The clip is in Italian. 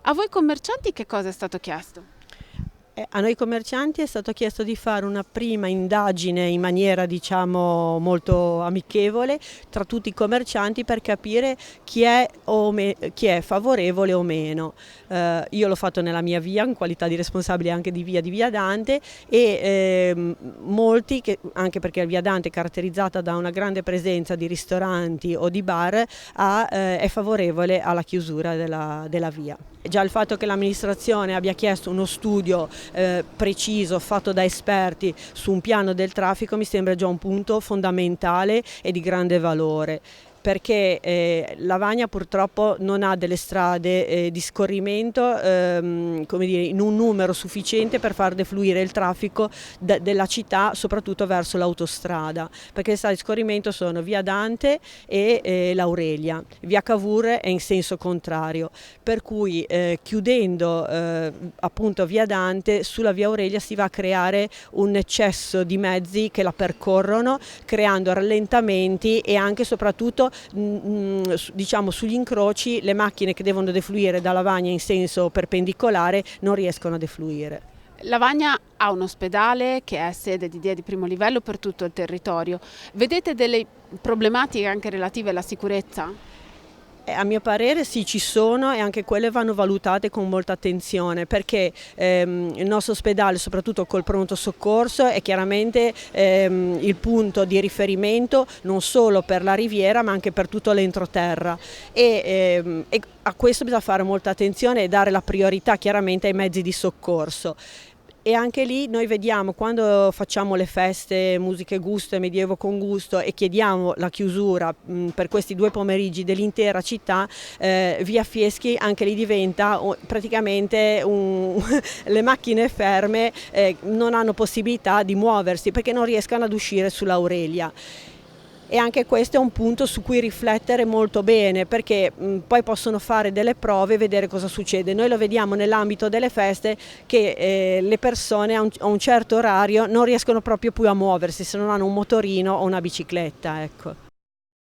A voi commercianti che cosa è stato chiesto? A noi commercianti è stato chiesto di fare una prima indagine in maniera, diciamo, molto amichevole tra tutti i commercianti per capire chi è favorevole o meno. Io l'ho fatto nella mia via in qualità di responsabile anche di Via Dante e molti, anche perché Via Dante è caratterizzata da una grande presenza di ristoranti o di bar, è favorevole alla chiusura della via. Già il fatto che l'amministrazione abbia chiesto uno studio preciso fatto da esperti su un piano del traffico mi sembra già un punto fondamentale e di grande valore, perché Lavagna purtroppo non ha delle strade di scorrimento come dire, in un numero sufficiente per far defluire il traffico della città, soprattutto verso l'autostrada, perché le strade di scorrimento sono Via Dante e l'Aurelia. Via Cavour è in senso contrario, per cui chiudendo appunto Via Dante, sulla Via Aurelia si va a creare un eccesso di mezzi che la percorrono, creando rallentamenti e anche soprattutto diciamo sugli incroci le macchine che devono defluire da Lavagna in senso perpendicolare non riescono a defluire. Lavagna ha un ospedale che è sede di DIA di primo livello per tutto il territorio. Vedete delle problematiche anche relative alla sicurezza? A mio parere sì, ci sono e anche quelle vanno valutate con molta attenzione, perché il nostro ospedale, soprattutto col pronto soccorso, è chiaramente il punto di riferimento non solo per la riviera ma anche per tutto l'entroterra e a questo bisogna fare molta attenzione e dare la priorità chiaramente ai mezzi di soccorso. E anche lì noi vediamo, quando facciamo le feste Musiche Gusto e Medioevo con Gusto e chiediamo la chiusura per questi 2 pomeriggi dell'intera città, via Fieschi anche lì diventa praticamente le macchine ferme non hanno possibilità di muoversi perché non riescono ad uscire sull'Aurelia. E anche questo è un punto su cui riflettere molto bene, perché poi possono fare delle prove e vedere cosa succede. Noi lo vediamo nell'ambito delle feste che le persone a un certo orario non riescono proprio più a muoversi se non hanno un motorino o una bicicletta, ecco.